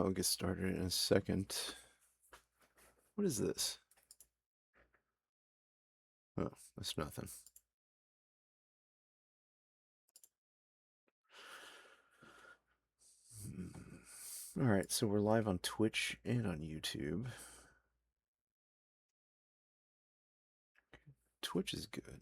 We'll get started in a second. What is this? Oh, that's nothing. All right, so we're live on Twitch and on YouTube. Twitch is good.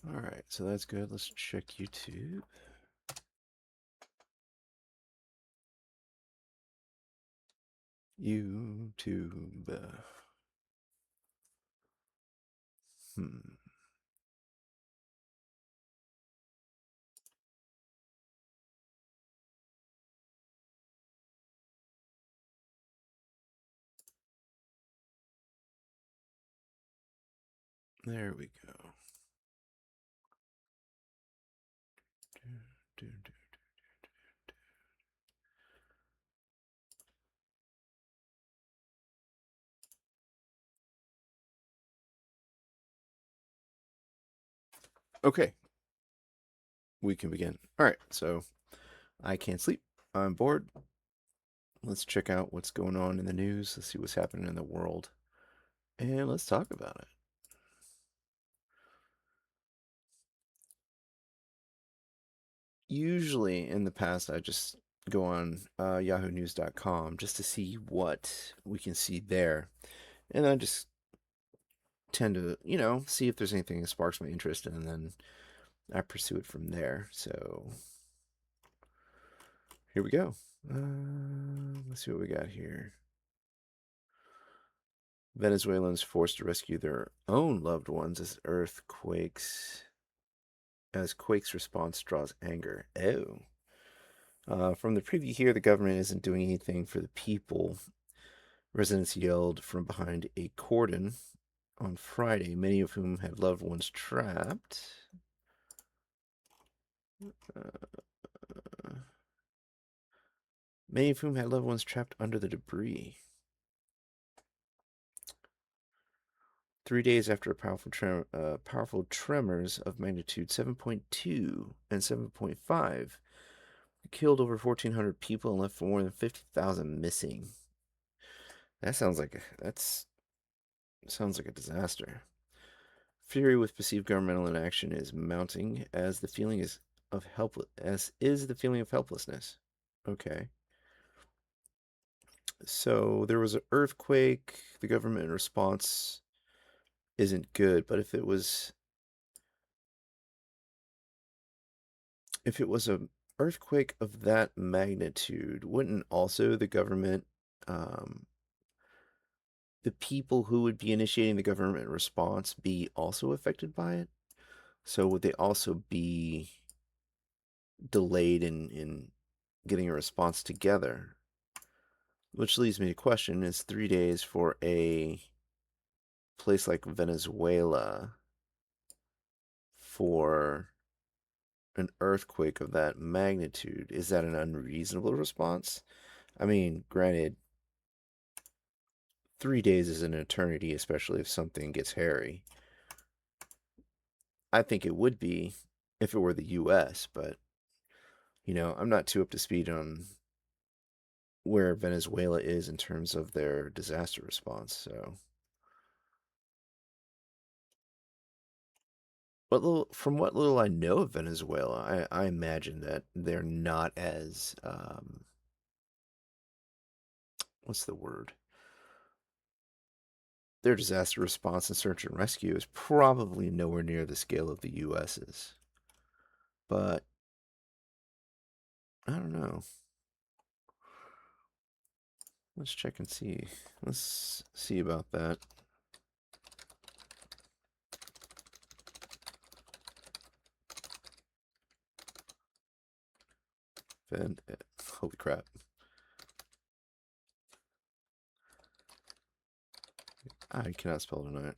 All right, so that's good. Let's check YouTube. YouTube. Hmm. There we go. Do, do, do. Okay, we can begin. All right, so I can't sleep. I'm bored. Let's check out what's going on in the news. Let's see what's happening in the world. And let's talk about it. Usually in the past, I just go on yahoonews.com just to see what we can see there. And I just tend to, see if there's anything that sparks my interest, and then I pursue it from there. So here we go. Let's see what we got here. Venezuelans forced to rescue their own loved ones as quakes response draws anger. Oh. From the preview here, the government isn't doing anything for the people. Residents yelled from behind a cordon on Friday, many of whom had loved ones trapped. Many of whom had loved ones trapped under the debris. 3 days after powerful tremors of magnitude 7.2 and 7.5 killed over 1,400 people and left more than 50,000 missing. That sounds like a disaster. Fury with perceived governmental inaction is mounting as the feeling is the feeling of helplessness. Okay. So there was an earthquake. The government response isn't good, but if it was a earthquake of that magnitude, wouldn't also the government, the people who would be initiating the government response be also affected by it? So would they also be delayed in getting a response together? Which leads me to question, is 3 days for a place like Venezuela for an earthquake of that magnitude, is that an unreasonable response? I mean, granted, 3 days is an eternity, especially if something gets hairy. I think it would be if it were the US, but, I'm not too up to speed on where Venezuela is in terms of their disaster response, so. From what little I know of Venezuela, I imagine that they're not as, what's the word? Their disaster response and search and rescue is probably nowhere near the scale of the US's. But I don't know. Let's check and see. Let's see about that. then, holy crap. I cannot spell tonight.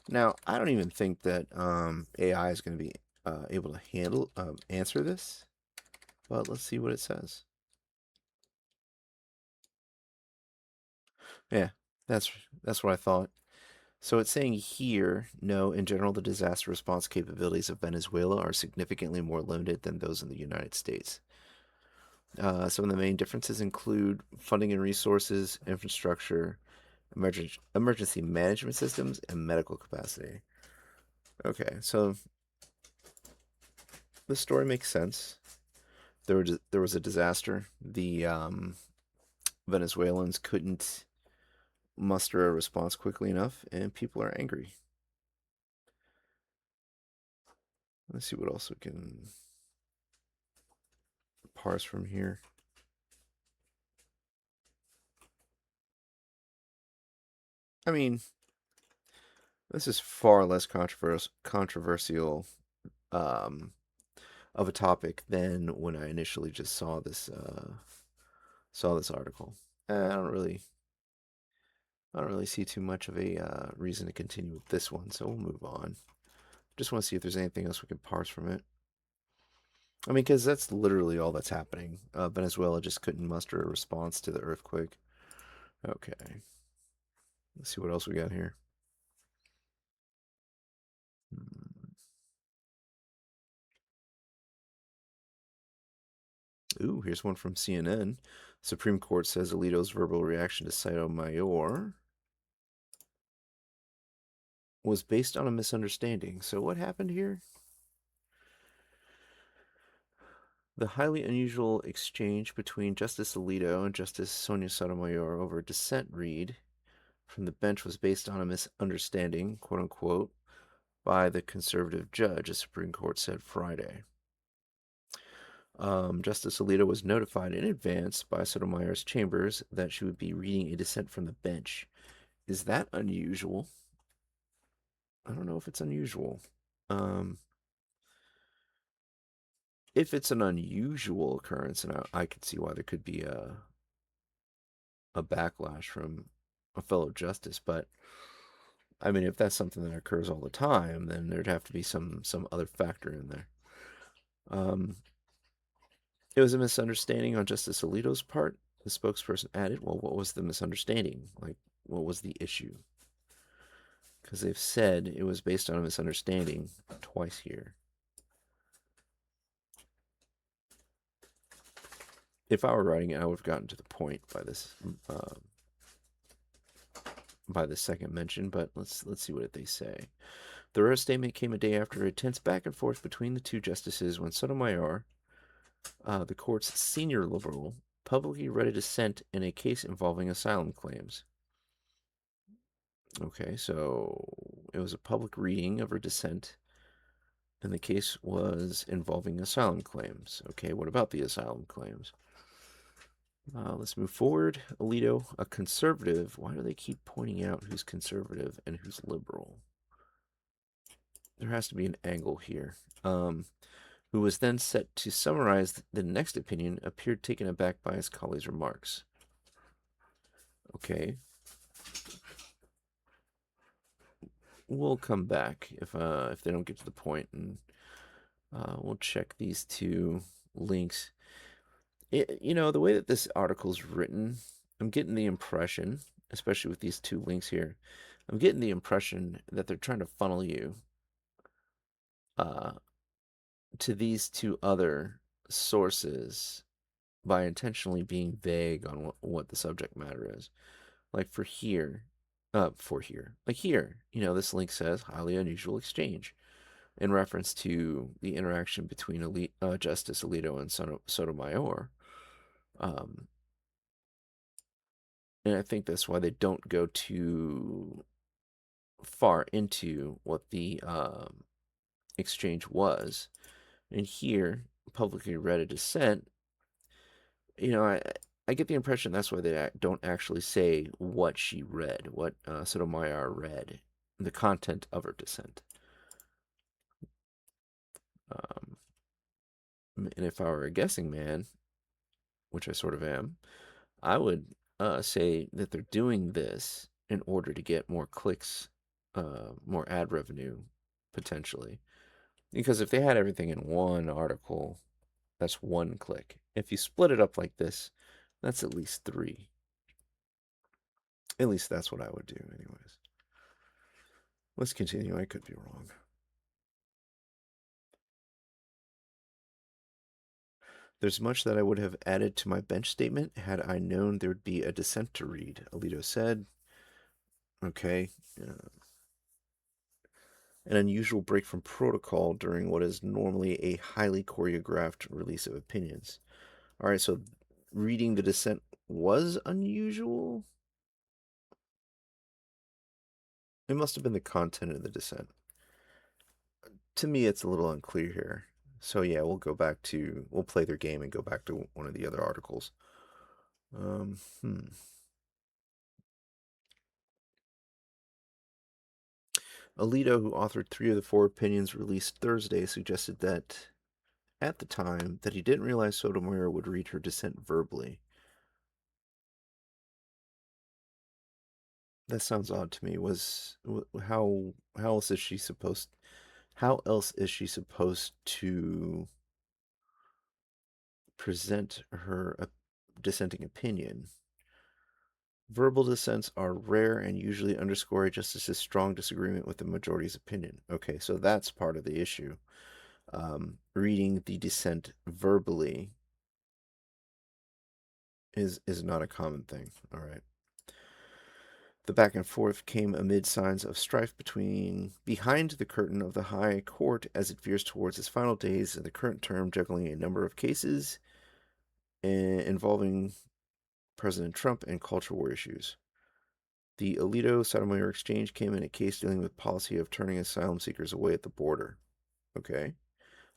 Now, I don't even think that AI is going to be able to answer this, but let's see what it says. Yeah, that's that's what I thought. So it's saying here, no, in general, the disaster response capabilities of Venezuela are significantly more limited than those in the United States. Some of the main differences include funding and resources, infrastructure, emergency management systems, and medical capacity. Okay, so the story makes sense. There was a disaster. The Venezuelans couldn't muster a response quickly enough, and people are angry. Let's see what else we can parse from here. I mean, this is far less controversial um, of a topic than when I initially just saw this article. I don't really see too much of a reason to continue with this one, so we'll move on. Just want to see if there's anything else we can parse from it. I mean, because that's literally all that's happening. Venezuela just couldn't muster a response to the earthquake. Okay, let's see what else we got here. Hmm. Ooh, here's one from CNN. Supreme Court says Alito's verbal reaction to Sotomayor was based on a misunderstanding. So what happened here? The highly unusual exchange between Justice Alito and Justice Sonia Sotomayor over dissent read from the bench was based on a misunderstanding, quote unquote, by the conservative judge, a Supreme Court said Friday. Justice Alito was notified in advance by Sotomayor's chambers that she would be reading a dissent from the bench. Is that unusual? I don't know if it's unusual. Um, if it's an unusual occurrence, and I could see why there could be a backlash from a fellow justice, but I mean, if that's something that occurs all the time, then there'd have to be some other factor in there. It was a misunderstanding on Justice Alito's part. The spokesperson added, "Well, what was the misunderstanding? Like, what was the issue?" Because they've said it was based on a misunderstanding twice here. If I were writing it, I would have gotten to the point by this second mention. But let's see what they say. The rare statement came a day after a tense back and forth between the two justices when Sotomayor, the court's senior liberal, publicly read a dissent in a case involving asylum claims. Okay, so it was a public reading of her dissent, and the case was involving asylum claims. Okay, what about the asylum claims? Let's move forward. Alito, a conservative. Why do they keep pointing out who's conservative and who's liberal? There has to be an angle here. Who was then set to summarize the next opinion, appeared taken aback by his colleague's remarks. Okay. We'll come back if they don't get to the point, and we'll check these two links. The way that this article is written, I'm getting the impression, especially with these two links here, I'm getting the impression that they're trying to funnel you to these two other sources by intentionally being vague on what the subject matter is. Like for here, like here, this link says highly unusual exchange in reference to the interaction between Justice Alito and Sotomayor. And I think that's why they don't go too far into what the exchange was. And here, publicly read a dissent. I get the impression that's why they don't actually say what she read, what Sotomayor read the content of her dissent. Um, and if I were a guessing man, which I sort of am, I would say that they're doing this in order to get more clicks, more ad revenue, potentially. Because if they had everything in one article, that's one click. If you split it up like this, that's at least three. At least that's what I would do, anyways. Let's continue. I could be wrong. There's much that I would have added to my bench statement had I known there would be a dissent to read, Alito said. Okay. An unusual break from protocol during what is normally a highly choreographed release of opinions. All right, so reading the dissent was unusual? It must have been the content of the dissent. To me, it's a little unclear here. So yeah, we'll play their game and go back to one of the other articles. Um, hmm. Alito, who authored three of the four opinions released Thursday, suggested that at the time that he didn't realize Sotomayor would read her dissent verbally. That sounds odd to me. How else is she supposed how else is she supposed to present her dissenting opinion? Verbal dissents are rare and usually underscore a justice's strong disagreement with the majority's opinion. Okay, so that's part of the issue. Reading the dissent verbally is not a common thing. All right. The back and forth came amid signs of strife behind the curtain of the High Court as it veers towards its final days in the current term, juggling a number of cases involving President Trump and culture war issues. The Alito Sotomayor exchange came in a case dealing with policy of turning asylum seekers away at the border. Okay.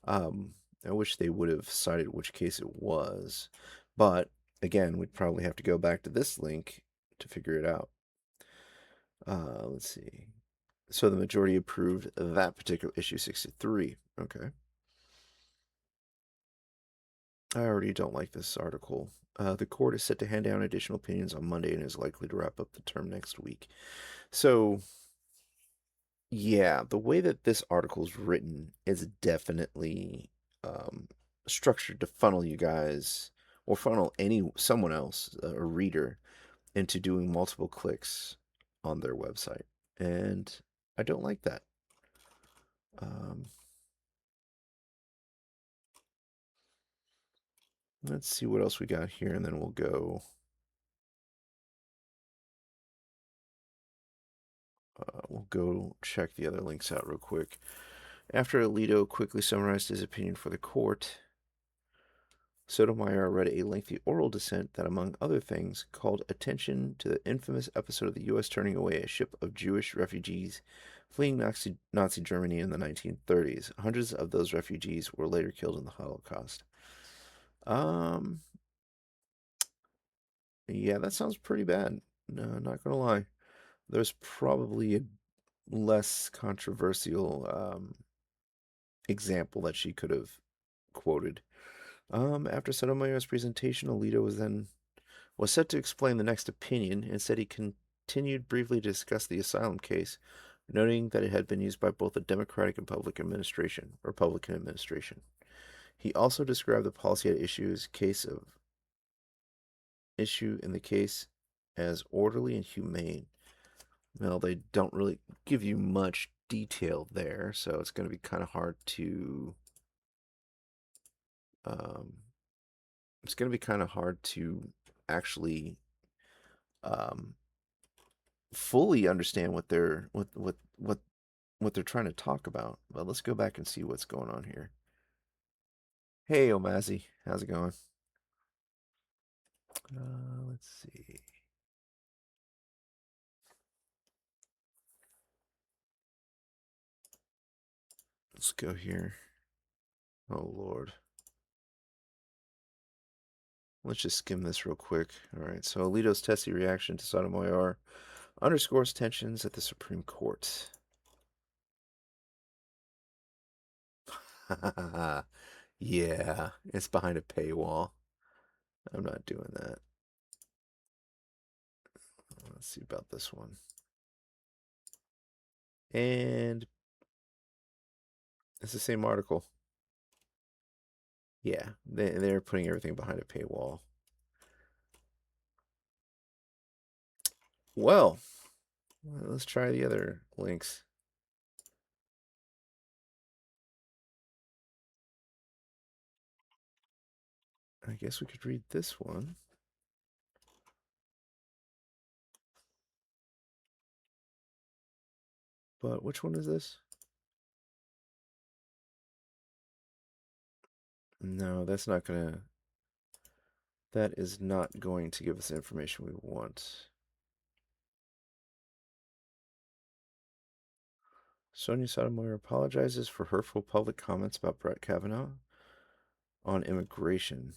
Um, I wish they would have cited which case it was, but again, we'd probably have to go back to this link to figure it out. Let's see. So the majority approved that particular issue 63. Okay. I already don't like this article. The court is set to hand down additional opinions on Monday and is likely to wrap up the term next week. So, yeah, the way that this article is written is definitely um, structured to funnel you guys or funnel someone else, a reader, into doing multiple clicks on their website. And I don't like that. Um, let's see what else we got here, and then we'll go check the other links out real quick. After Alito quickly summarized his opinion for the court, Sotomayor read a lengthy oral dissent that, among other things, called attention to the infamous episode of the U.S. turning away a ship of Jewish refugees fleeing Nazi Germany in the 1930s. Hundreds of those refugees were later killed in the Holocaust. Um, yeah, that sounds pretty bad. No, not gonna lie. There's probably a less controversial example that she could have quoted. After Sotomayor's presentation, Alito was set to explain the next opinion. Instead, he continued briefly to discuss the asylum case, noting that it had been used by both the Democratic and Republican administration. He also described the policy at issue in the case as orderly and humane. Well, they don't really give you much detail there, so it's going to be kind of hard to um, it's going to be kind of hard to actually um, fully understand what they're trying to talk about. But let's go back and see what's going on here. Hey, Omazi, how's it going? Let's see. Let's go here. Oh Lord. Let's just skim this real quick. All right. So Alito's testy reaction to Sotomayor underscores tensions at the Supreme Court. Yeah, it's behind a paywall. I'm not doing that. Let's see about this one. And it's the same article. Yeah, they're putting everything behind a paywall. Well, let's try the other links. I guess we could read this one. But which one is this? No, that is not going to give us the information we want. Sotomayor apologizes for hurtful public comments about Brett Kavanaugh on immigration.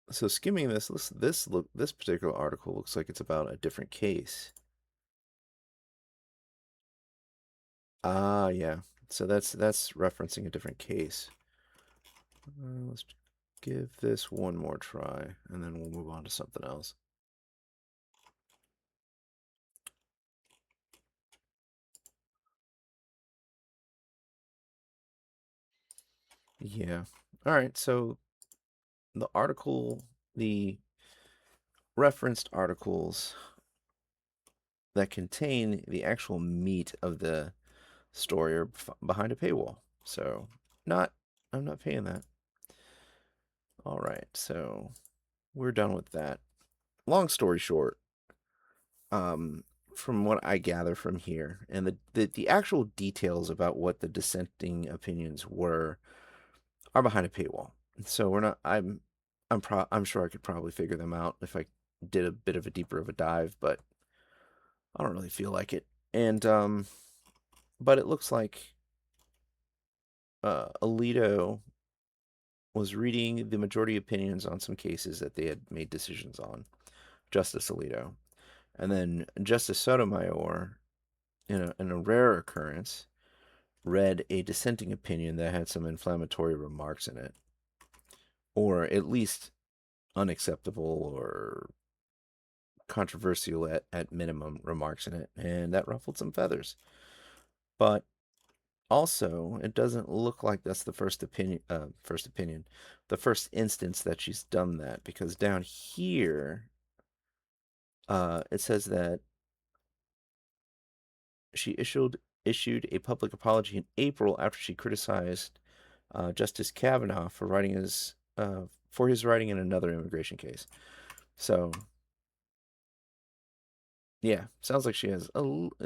So skimming this particular article looks like it's about a different case. Ah, yeah. So that's referencing a different case. Let's give this one more try, and then we'll move on to something else. Yeah. All right. So the referenced articles that contain the actual meat of the story are behind a paywall. So, not I'm not paying that. All right. So, we're done with that. Long story short, um, from what I gather from here, and the actual details about what the dissenting opinions were are behind a paywall. So we're not. I'm sure I could probably figure them out if I did a bit of a deeper of a dive, but I don't really feel like it. And but it looks like Alito was reading the majority opinions on some cases that they had made decisions on. Justice Alito, and then Justice Sotomayor, in a rare occurrence, read a dissenting opinion that had some inflammatory remarks in it, or at least unacceptable or controversial at minimum remarks in it, and that ruffled some feathers. But also, it doesn't look like that's the the first instance that she's done that, because down here, it says that she issued a public apology in April after she criticized Justice Kavanaugh for his writing in another immigration case. So yeah, sounds like she is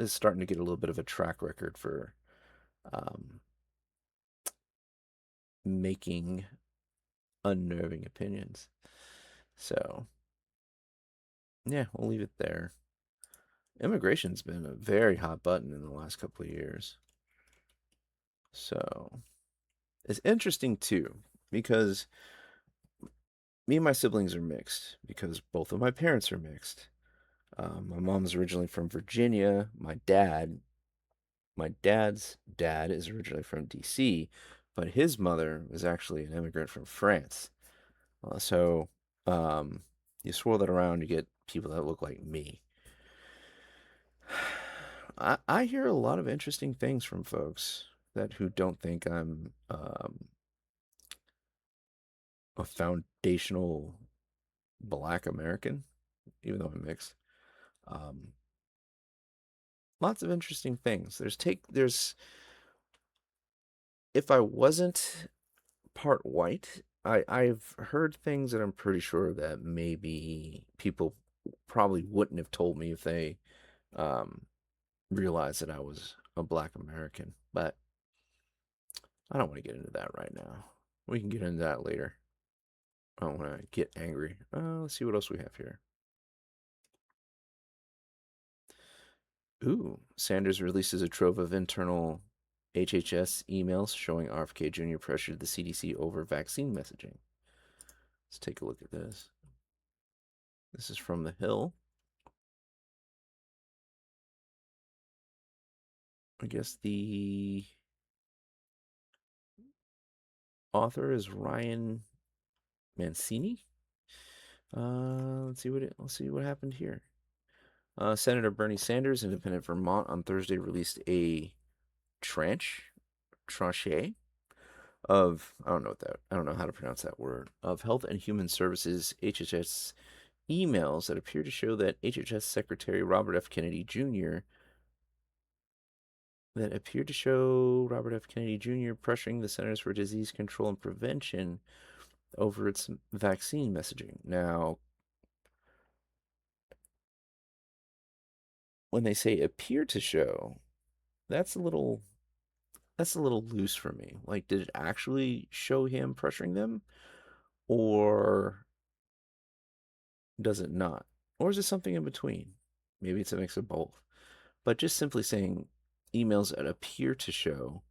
starting to get a little bit of a track record for um, making unnerving opinions. So yeah, we'll leave it there. Immigration's been a very hot button in the last couple of years. So it's interesting too, because me and my siblings are mixed because both of my parents are mixed. My mom's originally from Virginia. My dad's dad is originally from D.C., but his mother was actually an immigrant from France. So um, you swirl that around, you get people that look like me. I hear a lot of interesting things from folks that who don't think I'm a foundational Black American, even though I'm mixed. Um, Lots of interesting things. There's if I wasn't part white, I've heard things that I'm pretty sure that maybe people probably wouldn't have told me if they um, realized that I was a Black American. But I don't want to get into that right now. We can get into that later. I don't want to get angry. Let's see what else we have here. Ooh, Sanders releases a trove of internal HHS emails showing RFK Jr. pressured the CDC over vaccine messaging. Let's take a look at this. This is from The Hill. I guess the author is Ryan Mancini. Let's see what happened here. Senator Bernie Sanders, independent Vermont, on Thursday released a tranche of I don't know how to pronounce that word, of Health and Human Services HHS emails that appear to show that HHS Secretary Robert F. Kennedy Jr. Pressuring the Centers for Disease Control and Prevention over its vaccine messaging. Now, when they say appear to show, that's a little loose for me. Like, did it actually show him pressuring them, or does it not? Or is it something in between? Maybe it's a mix of both. But just simply saying emails that appear to show,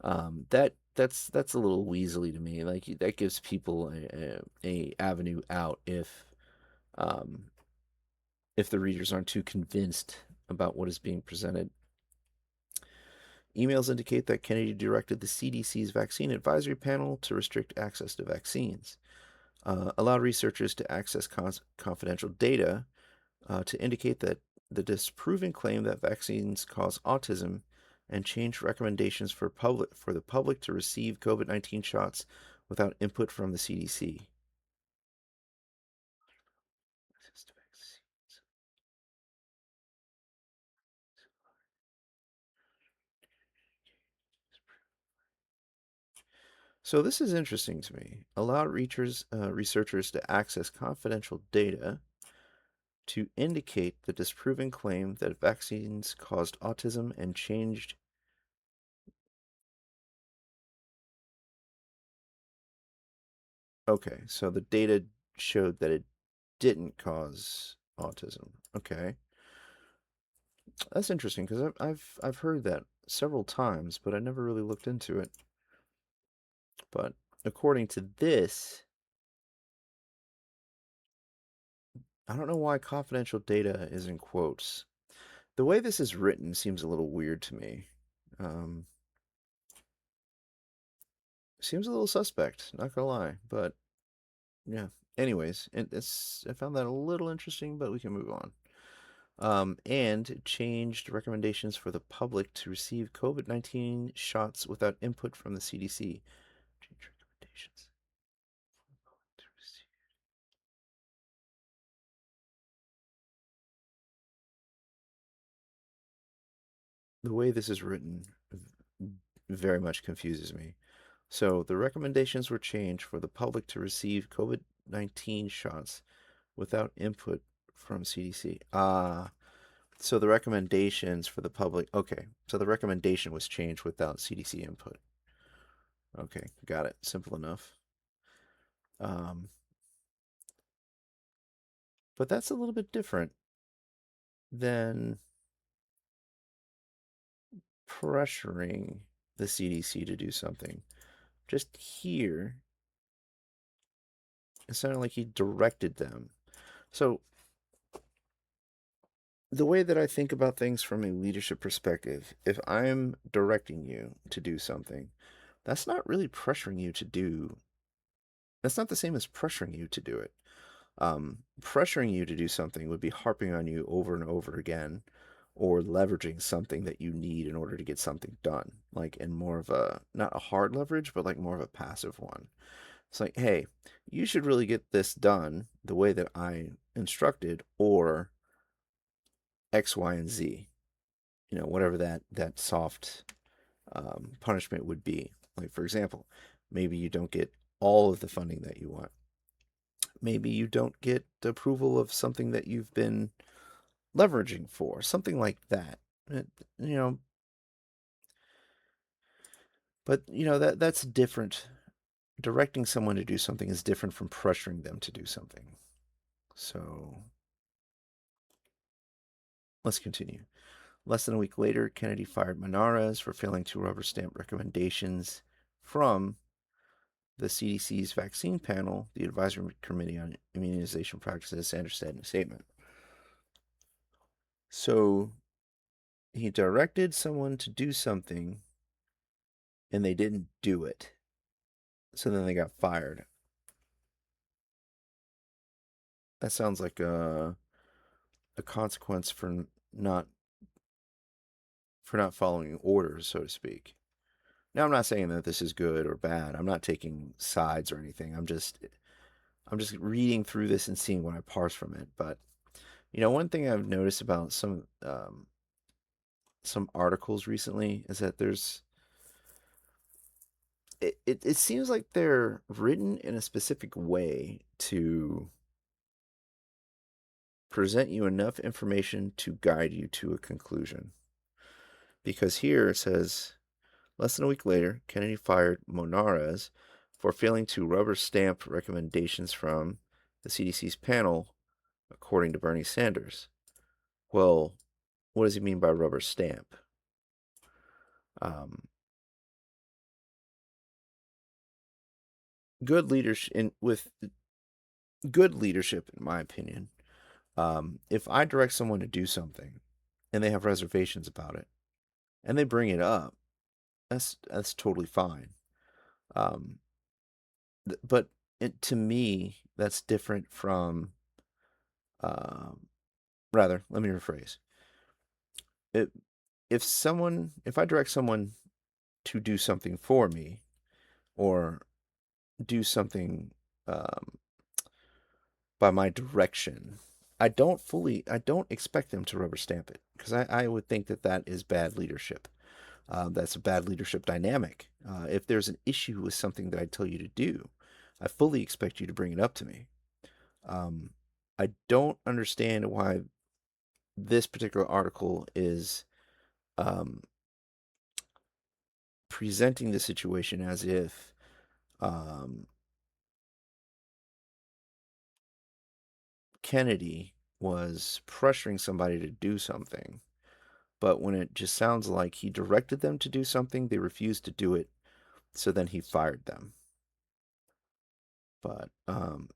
that's a little weaselly to me. Like, that gives people a avenue out um, if the readers aren't too convinced about what is being presented. Emails indicate that Kennedy directed the CDC's vaccine advisory panel to restrict access to vaccines, allowed researchers to access confidential data to indicate that the disproving claim that vaccines cause autism, and changed recommendations for the public to receive COVID-19 shots without input from the CDC. So this is interesting to me. Allowed researchers to access confidential data to indicate the disproving claim that vaccines caused autism and changed. Okay, so the data showed that it didn't cause autism. Okay, that's interesting because I've heard that several times, but I never really looked into it. But according to this, I don't know why confidential data is in quotes. The way this is written seems a little weird to me. Um, Seems a little suspect, not gonna lie. But yeah. Anyways, I found that a little interesting, but we can move on. And changed recommendations for the public to receive COVID-19 shots without input from the CDC. Change recommendations. The way this is written very much confuses me. So the recommendations were changed for the public to receive COVID-19 shots without input from CDC. So the recommendations for the public. Okay, so the recommendation was changed without CDC input. Okay, got it. Simple enough. Um, but that's a little bit different than pressuring the CDC to do something. Just here, it sounded like he directed them. So the way that I think about things from a leadership perspective, if I'm directing you to do something, that's not really pressuring you to do. That's not the same as pressuring you to do it. Pressuring you to do something would be harping on you over and over again, or leveraging something that you need in order to get something done, like in more of a, not a hard leverage, but like more of a passive one. It's like, hey, you should really get this done the way that I instructed, or X, Y, and Z. Whatever that soft punishment would be. Like, for example, maybe you don't get all of the funding that you want. Maybe you don't get the approval of something that you've been leveraging for, something like that. You know, but that's different. Directing someone to do something is different from pressuring them to do something. So let's continue. Less than a week later, Kennedy fired Menarez for failing to rubber stamp recommendations from the CDC's vaccine panel, the Advisory Committee on Immunization Practices. Sanders said in a statement. So he directed someone to do something and they didn't do it. So then they got fired. That sounds like a consequence not for not following orders, so to speak. Now, I'm not saying that this is good or bad. I'm not taking sides or anything. I'm just reading through this and seeing what I parse from it. But one thing I've noticed about some articles recently is that it seems like they're written in a specific way to present you enough information to guide you to a conclusion. Because here it says, less than a week later, Kennedy fired Monarez for failing to rubber stamp recommendations from the CDC's panel, according to Bernie Sanders. Well, what does he mean by rubber stamp? Good leadership, with good leadership, in my opinion, if I direct someone to do something and they have reservations about it and they bring it up, that's totally fine. Um, but to me, that's different from. Um, Rather, let me rephrase. It, if I direct someone to do something for me or do something um, by my direction, I don't expect them to rubber stamp it because I would think that is bad leadership. That's a bad leadership dynamic. If there's an issue with something that I tell you to do, I fully expect you to bring it up to me. Um, I don't understand why this particular article is um, presenting the situation as if um, Kennedy was pressuring somebody to do something. But when it just sounds like he directed them to do something, they refused to do it, so then he fired them. But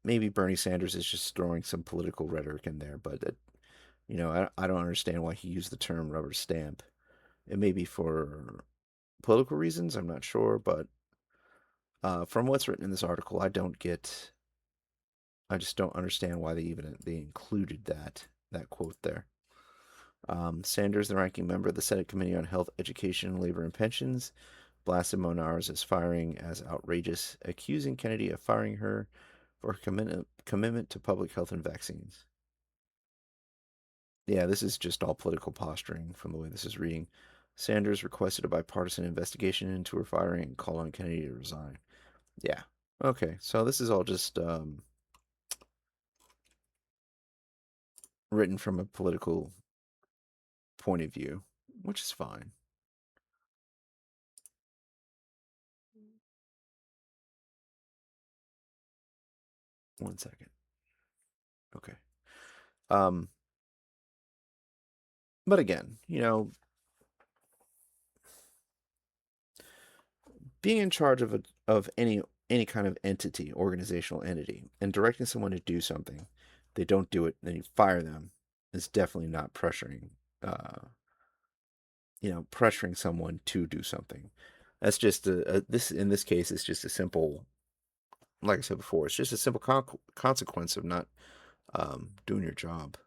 maybe Bernie Sanders is just throwing some political rhetoric in there. But I don't understand why he used the term rubber stamp. It may be for political reasons. I'm not sure, but from what's written in this article, I just don't understand why they included that quote there. Sanders, the ranking member of the Senate Committee on Health, Education, Labor, and Pensions, blasted Monar's firing as outrageous, accusing Kennedy of firing her for her commitment to public health and vaccines. Yeah, this is just all political posturing from the way this is reading. Sanders requested a bipartisan investigation into her firing and called on Kennedy to resign. Yeah. Okay, so this is all just written from a political point of view, which is fine. One second. Okay. Um, but again, being in charge of any kind of entity, organizational entity, and directing someone to do something, they don't do it, then you fire them, is definitely not pressuring someone to do something. That's just this in this case, it's just a simple, like I said before, it's just a simple consequence of not doing your job.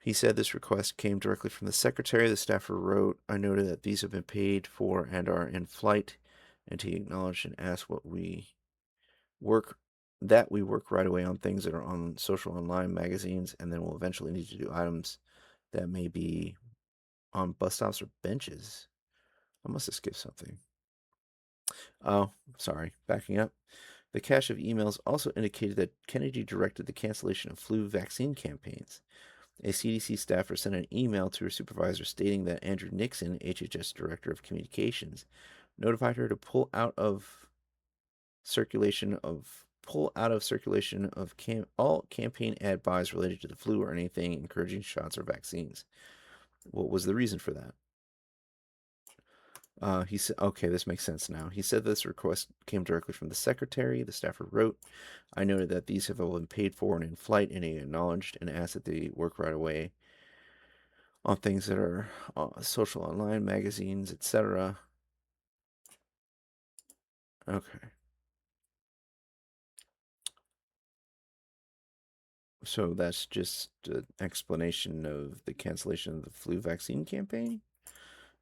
He said this request came directly from the secretary. The staffer wrote, I noted that these have been paid for and are in flight, and he acknowledged and asked work we work right away on things that are on social online magazines, and then we'll eventually need to do items that may be on bus stops or benches. I must have skipped something. Oh, sorry. Backing up. The cache of emails also indicated that Kennedy directed the cancellation of flu vaccine campaigns. A CDC staffer sent an email to her supervisor stating that Andrew Nixon, HHS Director of Communications, notified her to pull out of circulation of pull out of circulation of all campaign ad buys related to the flu or anything encouraging shots or vaccines. What was the reason for that? He said, okay, this makes sense now. He said this request came directly from the secretary. The staffer wrote, I noted that these have all been paid for and in flight, and he acknowledged and asked that they work right away on things that are social online, magazines, etc. Okay. So that's just an explanation of the cancellation of the flu vaccine campaign?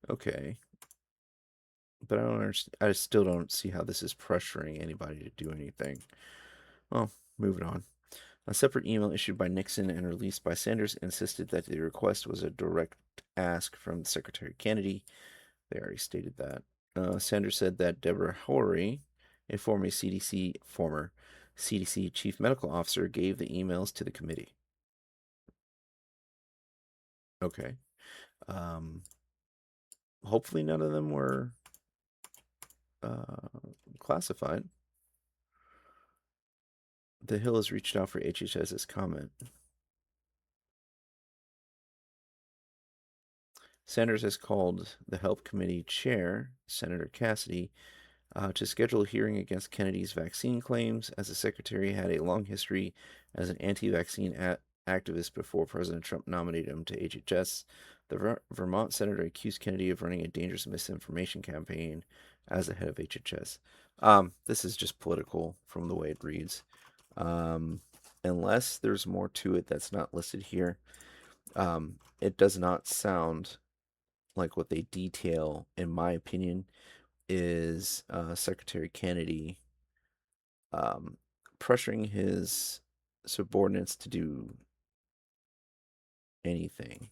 Okay. But I don't understand. I still don't see how this is pressuring anybody to do anything. Well, moving on. A separate email issued by Nixon and released by Sanders insisted that the request was a direct ask from Secretary Kennedy. They already stated that. Sanders said that Deborah Horry, a former CDC chief medical officer, gave the emails to the committee. Okay. Um, hopefully none of them were classified. The Hill has reached out for HHS's comment. Sanders has called the Help Committee chair, Senator Cassidy, to schedule a hearing against Kennedy's vaccine claims, as the secretary had a long history as an anti-vaccine activist before President Trump nominated him to HHS. The Vermont senator accused Kennedy of running a dangerous misinformation campaign as the head of HHS. This is just political from the way it reads. Unless there's more to it that's not listed here, it does not sound like what they detail, in my opinion, is Secretary Kennedy pressuring his subordinates to do anything.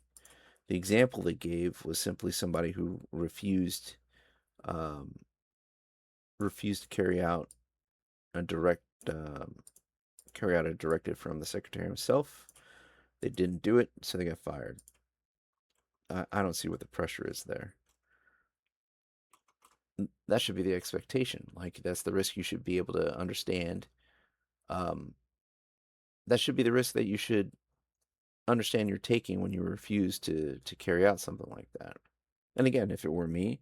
The example they gave was simply somebody who um, refused to a direct carry out a directive from the secretary himself. They didn't do it, so they got fired. I don't see what the pressure is there. That should be the expectation. Like, that's the risk you should be able to understand. Um, that should be the risk that you should understand you're taking when you refuse to carry out something like that. And again, if it were me,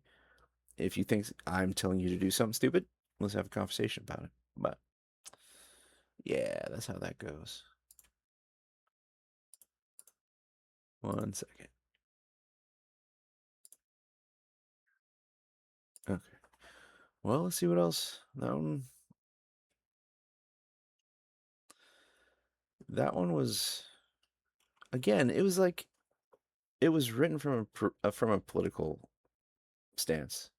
if you think I'm telling you to do something stupid, let's have a conversation about it. But yeah, that's how that goes. 1 second. Okay. Well, let's see what else. That one was, again, it was like it was written from a political stance.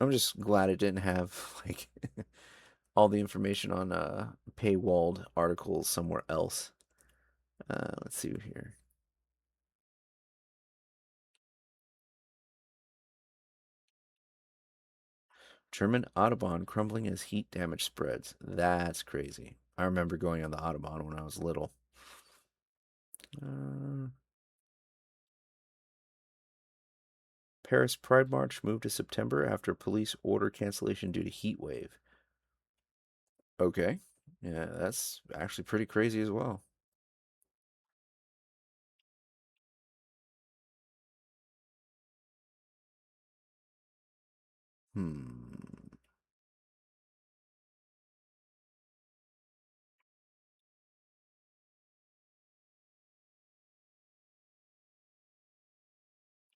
I'm just glad it didn't have like all the information on paywalled articles somewhere else. Let's see here. German Autobahn crumbling as heat damage spreads. That's crazy. I remember going on the Autobahn when I was little. Uh, Paris Pride March moved to September after police order cancellation due to heat wave. Okay. Yeah, that's actually pretty crazy as well. Hmm.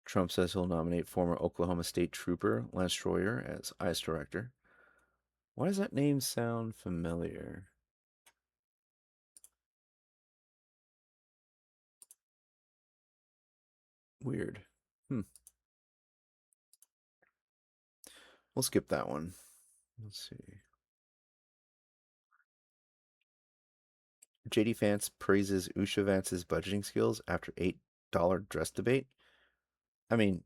Trump says he'll nominate former Oklahoma State trooper Lance Troyer as ICE director. Why does that name sound familiar? Weird. Hmm. We'll skip that one. Let's see. JD Vance praises Usha Vance's budgeting skills after $8 dress debate. I mean,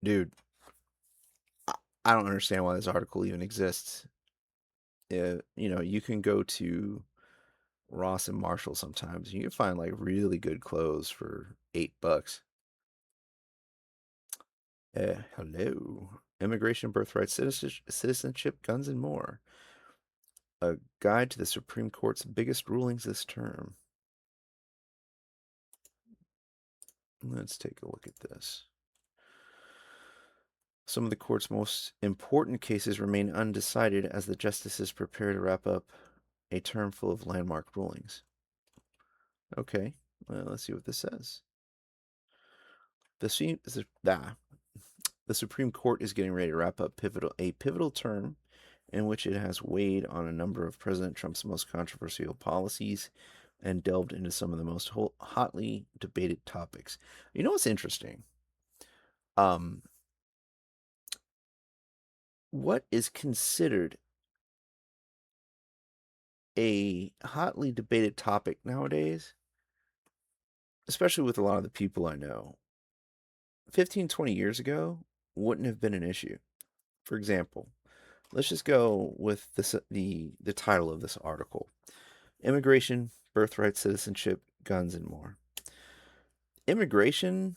dude, I don't understand why this article even exists. You can go to Ross and Marshall sometimes. You can find like really good clothes for $8. Hello. Immigration, birthright, citizenship, guns, and more. A guide to the Supreme Court's biggest rulings this term. Let's take a look at this. Some of the court's most important cases remain undecided as the justices prepare to wrap up a term full of landmark rulings. Okay, well, let's see what this says. The Supreme Court is getting ready to wrap up a pivotal term in which it has weighed on a number of President Trump's most controversial policies and delved into some of the most hotly debated topics. You know what's interesting? Um, what is considered a hotly debated topic nowadays, especially with a lot of the people I know, 15, 20 years ago wouldn't have been an issue. For example, let's just go with the title of this article: Immigration, Birthright, Citizenship, Guns, and More. Immigration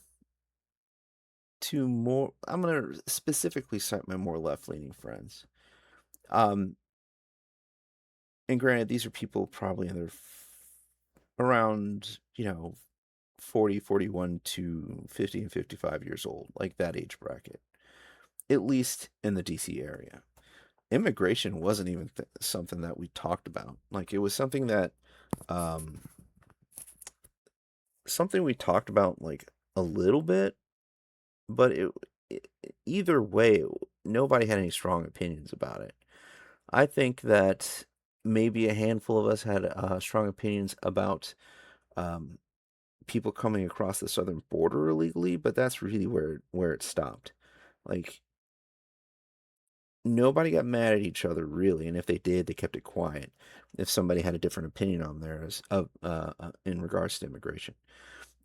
to more, I'm going to specifically cite my more left-leaning friends. And granted, these are people probably in their around, 40, 41 to 50 and 55 years old, like that age bracket, at least in the DC area. Immigration wasn't even something that we talked about. Like, it was something that, um, something we talked about like a little bit, but it either way, nobody had any strong opinions about it. I think that maybe a handful of us had strong opinions about um, people coming across the southern border illegally, but that's really where it stopped. Like, nobody got mad at each other really, and if they did, they kept it quiet. If somebody had a different opinion on theirs in regards to immigration,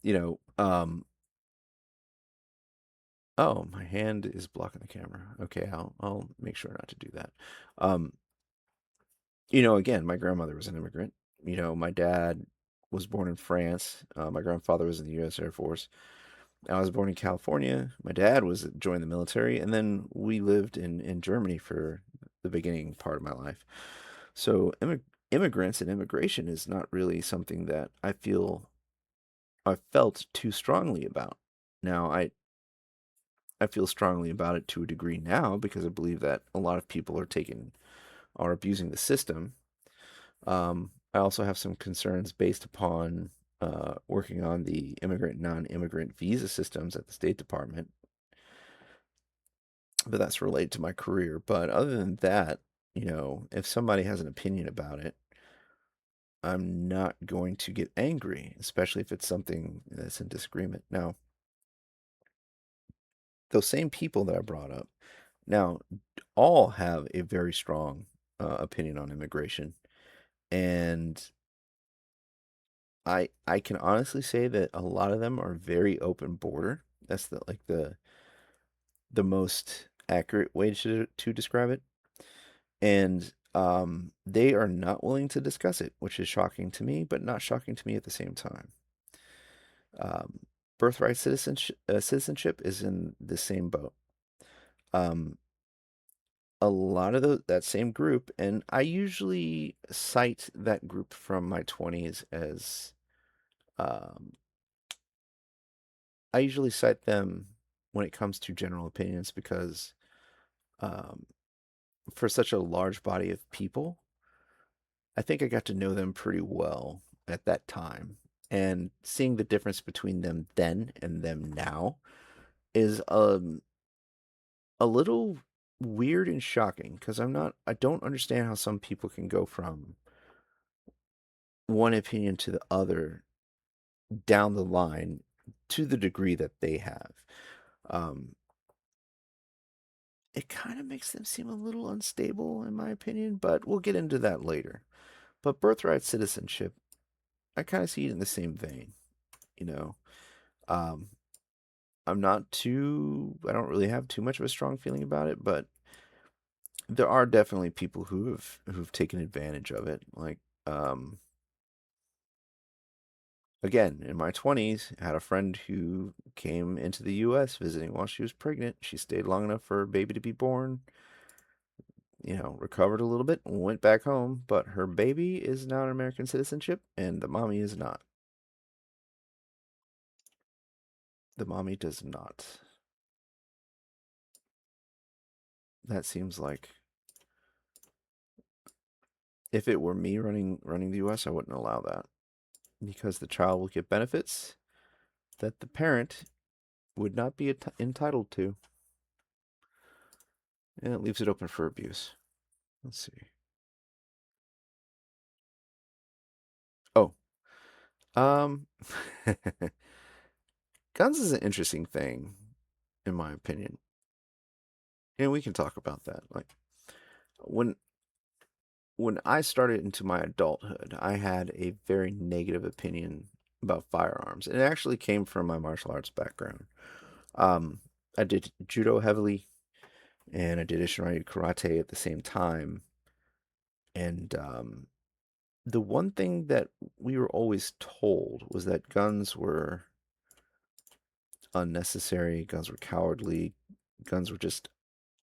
you know, oh, my hand is blocking the camera. Okay, I'll make sure not to do that. Um, again, my grandmother was an immigrant. My dad was born in France. My grandfather was in the U.S. Air Force. I was born in California. My dad joined the military, and then we lived in Germany for the beginning part of my life. So immigrants and immigration is not really something that I felt too strongly about. Now I feel strongly about it to a degree now because I believe that a lot of people are abusing the system. I also have some concerns based upon working on the immigrant non-immigrant visa systems at the State Department, but that's related to my career. But other than that, if somebody has an opinion about it, I'm not going to get angry, especially if it's something that's in disagreement. Now, those same people that I brought up now all have a very strong opinion on immigration, and I can honestly say that a lot of them are very open border. That's the most accurate way to describe it. And they are not willing to discuss it, which is shocking to me, but not shocking to me at the same time. Um, birthright citizenship is in the same boat. Um, a lot of that same group, and I usually cite that group from my 20s as um, I usually cite them when it comes to general opinions because um, for such a large body of people, I think I got to know them pretty well at that time. And seeing the difference between them then and them now is a little weird and shocking because I don't understand how some people can go from one opinion to the other down the line to the degree that they have. Um, it kind of makes them seem a little unstable, in my opinion, but we'll get into that later. But birthright citizenship, I kind of see it in the same vein, you know. Um, I don't really have too much of a strong feeling about it, but there are definitely people who've taken advantage of it. Like, um, again, in my 20s, I had a friend who came into the U.S. visiting while she was pregnant. She stayed long enough for her baby to be born. recovered a little bit, went back home, but her baby is now an American citizenship, and the mommy is not. The mommy does not. That seems like if it were me running the U.S., I wouldn't allow that because the child will get benefits that the parent would not be entitled to, and it leaves it open for abuse. Let's see. Oh, um, guns is an interesting thing, in my opinion, and we can talk about that. Like when when I started into my adulthood, I had a very negative opinion about firearms. And it actually came from my martial arts background. Um, I did judo heavily, and I did Ishinryu karate at the same time. And the one thing that we were always told was that guns were unnecessary, guns were cowardly, guns were just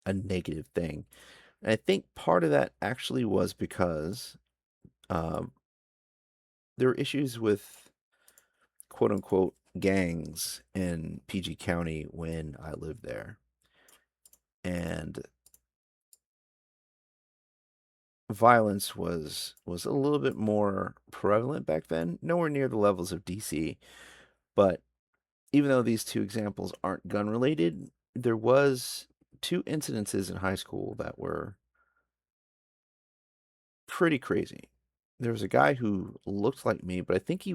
a negative thing. And I think part of that actually was because um, there were issues with quote unquote gangs in PG County when I lived there. And violence was a little bit more prevalent back then, nowhere near the levels of DC, but even though these two examples aren't gun related, there was two incidences in high school that were pretty crazy. There was a guy who looked like me, but I think he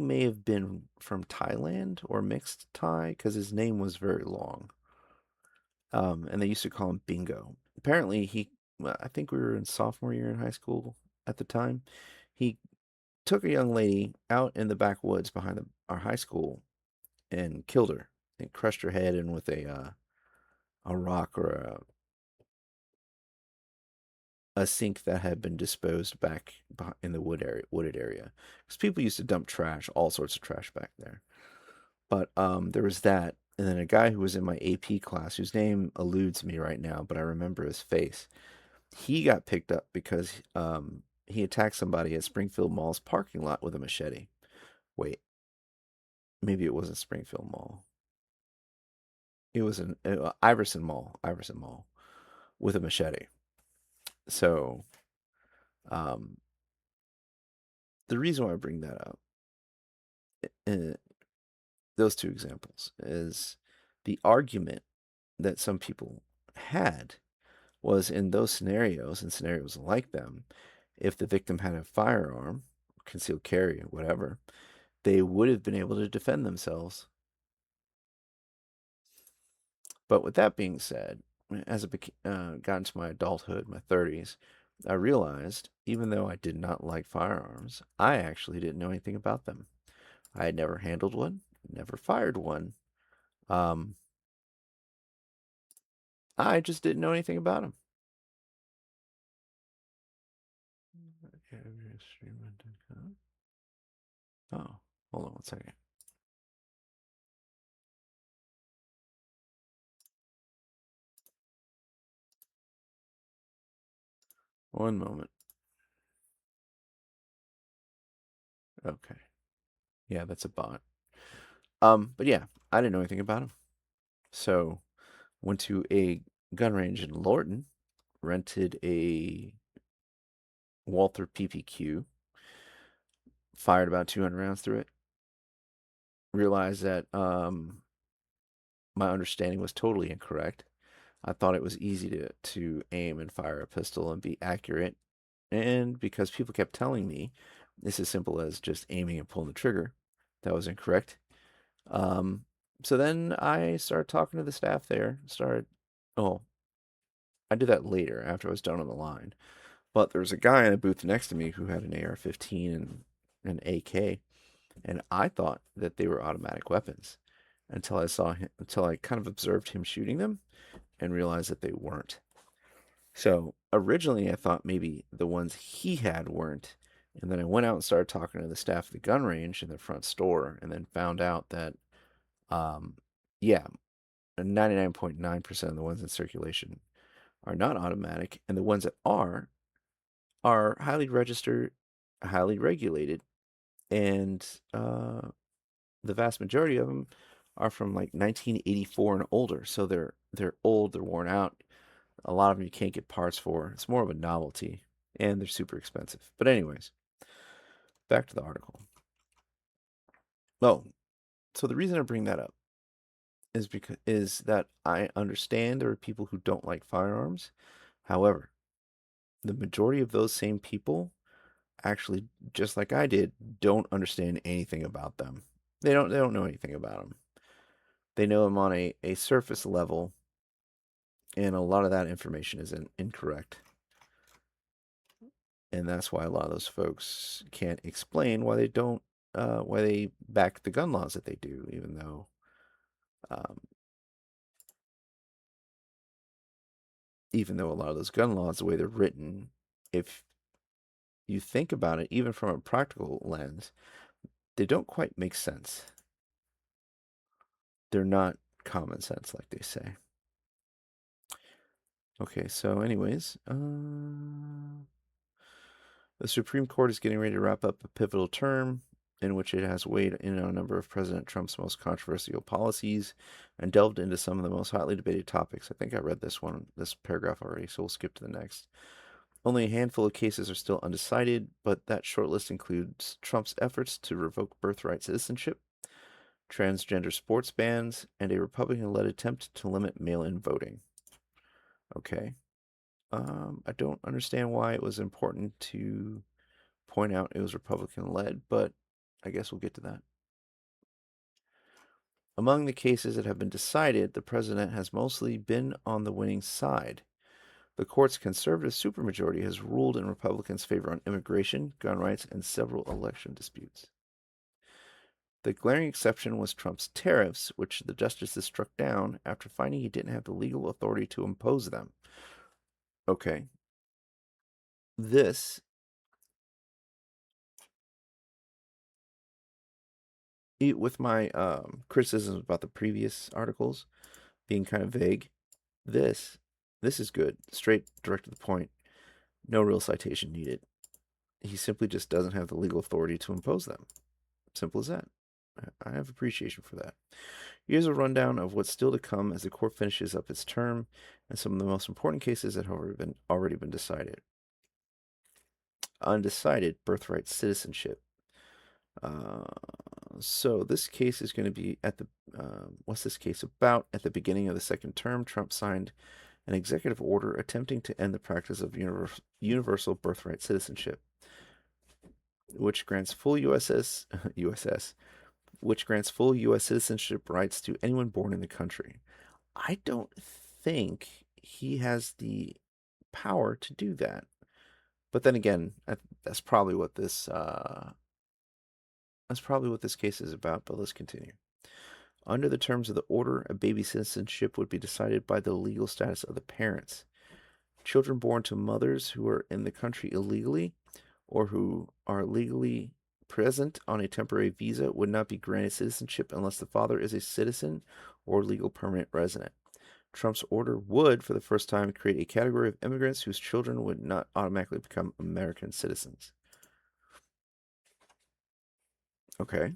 may have been from Thailand or mixed Thai because his name was very long. And they used to call him Bingo. Apparently, well, I think we were in sophomore year in high school at the time. He took a young lady out in the backwoods behind our high school and killed her and crushed her head in with a rock or a sink that had been disposed back in the wooded area. Because people used to dump trash, all sorts of trash back there. But there was that, and then a guy who was in my AP class, whose name eludes me right now, but I remember his face. He got picked up because he attacked somebody at Springfield Mall's parking lot with a machete. Wait, maybe it wasn't Springfield Mall. It was an Iverson Mall, with a machete. So um, the reason why I bring that up, uh, those two examples, is the argument that some people had was in those scenarios and scenarios like them, if the victim had a firearm, concealed carry, whatever, they would have been able to defend themselves. But with that being said, as I got into my adulthood, my 30s, I realized even though I did not like firearms, I actually didn't know anything about them. I had never handled one, never fired one. Um, I just didn't know anything about them. Oh, hold on one second. One moment. Okay. Yeah, that's a bot. But yeah, I didn't know anything about them. So went to a gun range in Lorton, rented a Walther PPQ, fired about 200 rounds through it. Realized that my understanding was totally incorrect. I thought it was easy to aim and fire a pistol and be accurate. And because people kept telling me it's as simple as just aiming and pulling the trigger, that was incorrect. Um, so then I started talking to the staff there. Oh, I did that later after I was done on the line. But there was a guy in a booth next to me who had an AR-15 and an AK, and I thought that they were automatic weapons until I kind of observed him shooting them and realized that they weren't. So originally I thought maybe the ones he had weren't, and then I went out and started talking to the staff at the gun range in the front store, and then found out that, um, yeah, 99.9% of the ones in circulation are not automatic, and the ones that are highly registered, highly regulated, and the vast majority of them are from like 1984 and older. So they're old, they're worn out. A lot of them you can't get parts for. It's more of a novelty, and they're super expensive. But anyways, back to the article. Oh, so the reason I bring that up is that I understand there are people who don't like firearms. However, the majority of those same people actually, just like I did, don't understand anything about them. They don't know anything about them. They know them on a surface level, and a lot of that information is incorrect. And that's why a lot of those folks can't explain why they back the gun laws that they do, um, even though a lot of those gun laws, the way they're written, if you think about it, even from a practical lens, they don't quite make sense. They're not common sense, like they say. Okay, so anyways, the Supreme Court is getting ready to wrap up a pivotal term in which it has weighed in on a number of President Trump's most controversial policies and delved into some of the most hotly debated topics. I think I read this paragraph already, so we'll skip to the next. Only a handful of cases are still undecided, but that shortlist includes Trump's efforts to revoke birthright citizenship, transgender sports bans, and a Republican-led attempt to limit mail-in voting. Okay. I don't understand why it was important to point out it was Republican-led, but I guess we'll get to that. Among the cases that have been decided, the president has mostly been on the winning side. The court's conservative supermajority has ruled in Republicans' favor on immigration, gun rights, and several election disputes. The glaring exception was Trump's tariffs, which the justices struck down after finding he didn't have the legal authority to impose them. Okay. This, with my criticisms about the previous articles being kind of vague, this this is good. Straight, direct to the point. No real citation needed. He simply just doesn't have the legal authority to impose them. Simple as that. I have appreciation for that. Here's a rundown of what's still to come as the court finishes up its term and some of the most important cases that have already been decided. Undecided birthright citizenship. So this case is going to be at the what's this case about? At the beginning of the second term, Trump signed an executive order attempting to end the practice of universal birthright citizenship, which grants full which grants full U.S. citizenship rights to anyone born in the country. I don't think he has the power to do that. But then again, that's probably what this case is about. But let's continue. Under the terms of the order, a baby's citizenship would be decided by the legal status of the parents. Children born to mothers who are in the country illegally or who are legally present on a temporary visa would not be granted citizenship unless the father is a citizen or legal permanent resident. Trump's order would, for the first time, create a category of immigrants whose children would not automatically become American citizens. Okay.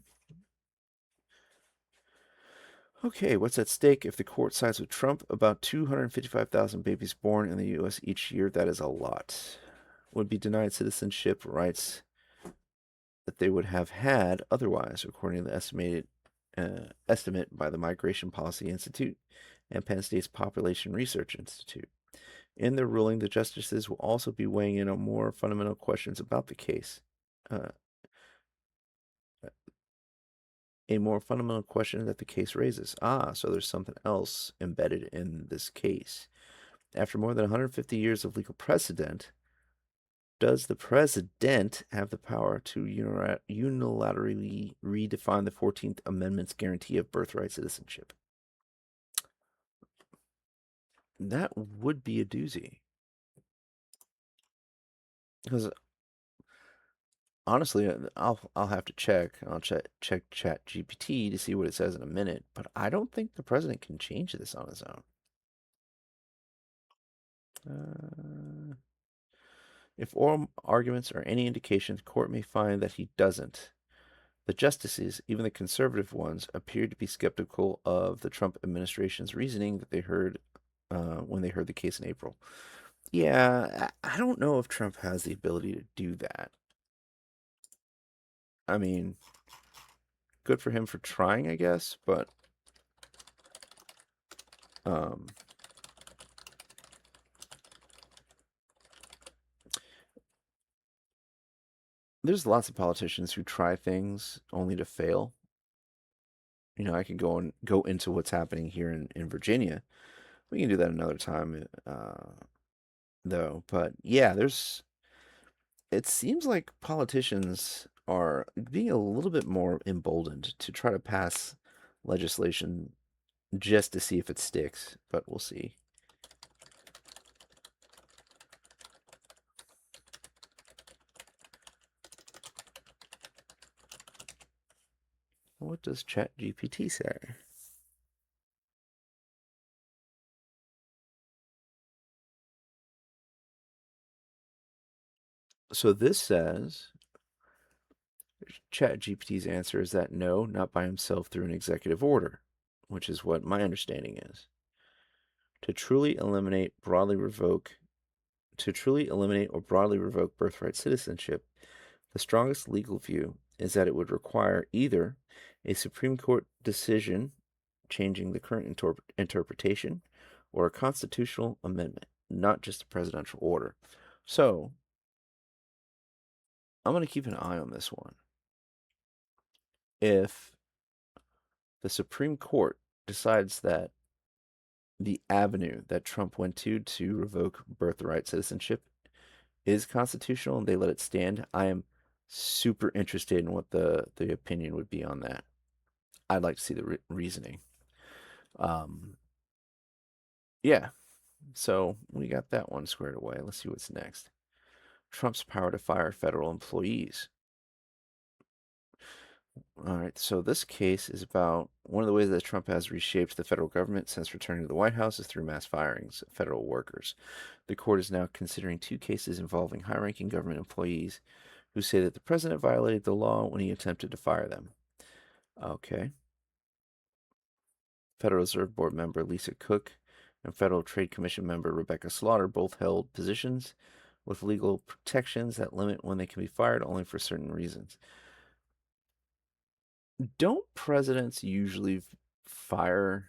Okay, what's at stake if the court sides with Trump? About 255,000 babies born in the U.S. each year, that is a lot, would be denied citizenship rights that they would have had otherwise, according to the estimate by the Migration Policy Institute and Penn State's Population Research Institute. In their ruling, the justices will also be weighing in on more fundamental questions about the case. A more fundamental question that the case raises. So there's something else embedded in this case. After more than 150 years of legal precedent, does the president have the power to unilaterally redefine the 14th Amendment's guarantee of birthright citizenship? That would be a doozy. Because Honestly, I'll have to check. I'll check Chat GPT to see what it says in a minute. But I don't think the president can change this on his own. Uh, if oral arguments are any indication, the court may find that he doesn't. The justices, even the conservative ones, appeared to be skeptical of the Trump administration's reasoning that they heard when they heard the case in April. Yeah, I don't know if Trump has the ability to do that. I mean, good for him for trying, I guess, but um, there's lots of politicians who try things only to fail. I can go into what's happening here in Virginia. We can do that another time, though. But yeah, it seems like politicians are being a little bit more emboldened to try to pass legislation just to see if it sticks, but we'll see. What does ChatGPT say? So this says ChatGPT's answer is that no, not by himself through an executive order, which is what my understanding is. To truly eliminate, broadly revoke, to truly eliminate or broadly revoke birthright citizenship, the strongest legal view is that it would require either a Supreme Court decision changing the current interpretation or a constitutional amendment, not just a presidential order. So, I'm going to keep an eye on this one. If the Supreme Court decides that the avenue that Trump went to revoke birthright citizenship is constitutional and they let it stand, I am super interested in what the opinion would be on that. I'd like to see the reasoning. Um, yeah, so we got that one squared away. Let's see what's next. Trump's power to fire federal employees. All right, so this case is about one of the ways that Trump has reshaped the federal government since returning to the White House is through mass firings of federal workers. The court is now considering two cases involving high ranking government employees who say that the president violated the law when he attempted to fire them. Okay. Federal Reserve Board member Lisa Cook and Federal Trade Commission member Rebecca Slaughter both held positions with legal protections that limit when they can be fired only for certain reasons. Don't presidents usually fire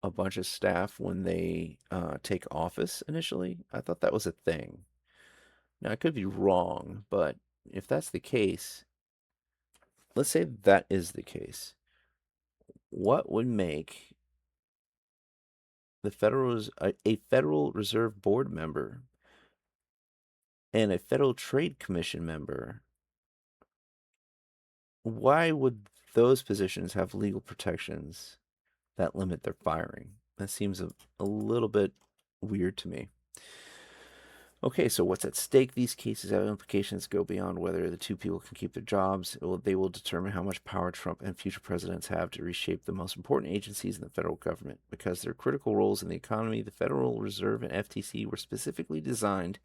a bunch of staff when they take office initially? I thought that was a thing. Now, I could be wrong, but if that's the case, let's say that is the case. What would make a Federal Reserve Board member and a Federal Trade Commission member, why would those positions have legal protections that limit their firing? That seems a little bit weird to me. Okay, so what's at stake? These cases have implications that go beyond whether the two people can keep their jobs. They will determine how much power Trump and future presidents have to reshape the most important agencies in the federal government. Because their critical roles in the economy, the Federal Reserve and FTC were specifically designed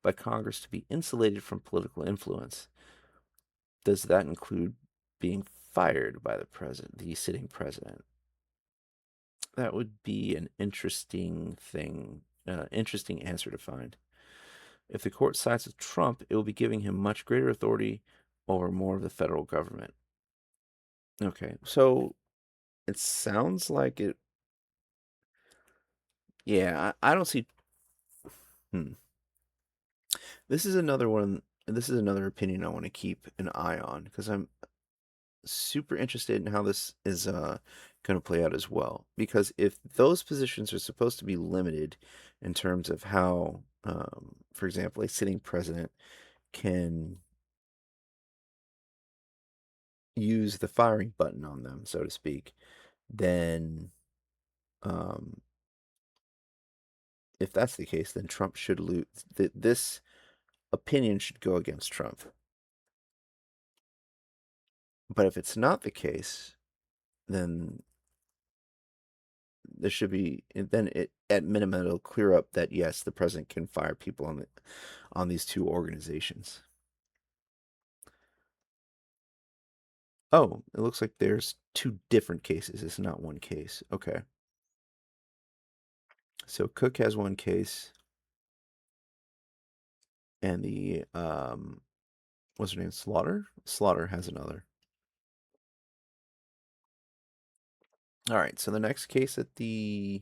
by Congress to be insulated from political influence. Does that include being fired by the sitting president? That would be an interesting thing, interesting answer to find. If the court sides with Trump, it will be giving him much greater authority over more of the federal government. Okay, so it sounds like it. Yeah, I don't see. Hmm. This is another one. This is another opinion I want to keep an eye on because I'm super interested in how this is going to play out as well. Because if those positions are supposed to be limited in terms of how, for example, a sitting president can use the firing button on them, so to speak, then um, if that's the case, then Trump should lose. This opinion should go against Trump. But if it's not the case, then there should be then it at minimum it'll clear up that yes, the president can fire people on these two organizations. Oh, it looks like there's two different cases. It's not one case. Okay. So Cook has one case, and the what's her name? Slaughter? Slaughter has another. All right. So the next case that the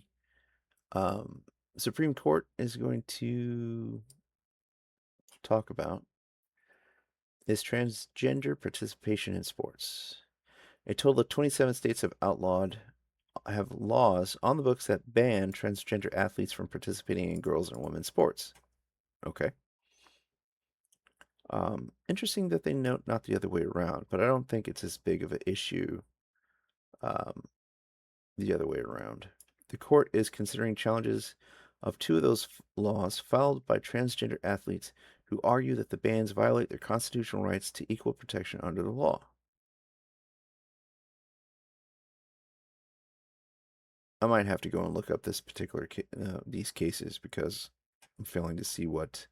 um, Supreme Court is going to talk about is transgender participation in sports. A total of 27 states have laws on the books that ban transgender athletes from participating in girls and women's sports. Okay. Interesting that they note not the other way around, but I don't think it's as big of an issue um, the other way around. The court is considering challenges of two of those laws filed by transgender athletes who argue that the bans violate their constitutional rights to equal protection under the law. I might have to go and look up this particular these cases because I'm failing to see what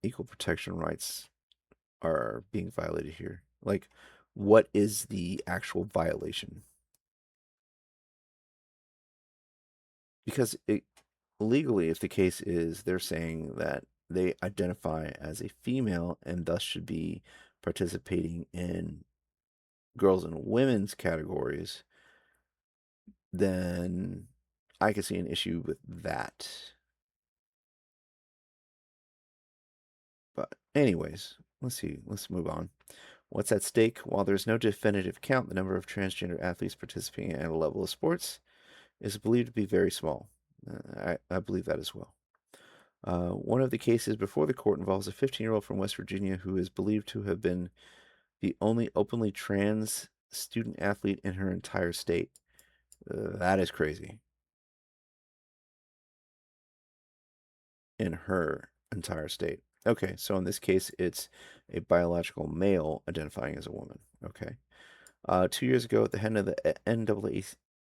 equal protection rights are being violated here. Like, what is the actual violation? Because legally, if the case is they're saying that they identify as a female and thus should be participating in girls and women's categories, then I could see an issue with that. But, anyways, let's see. Let's move on. What's at stake? While there's no definitive count, the number of transgender athletes participating at a level of sports is believed to be very small. I believe that as well. One of the cases before the court involves a 15-year-old from West Virginia who is believed to have been the only openly trans student athlete in her entire state. That is crazy. In her entire state. Okay, so in this case, it's a biological male identifying as a woman. Okay. 2 years ago, the head of the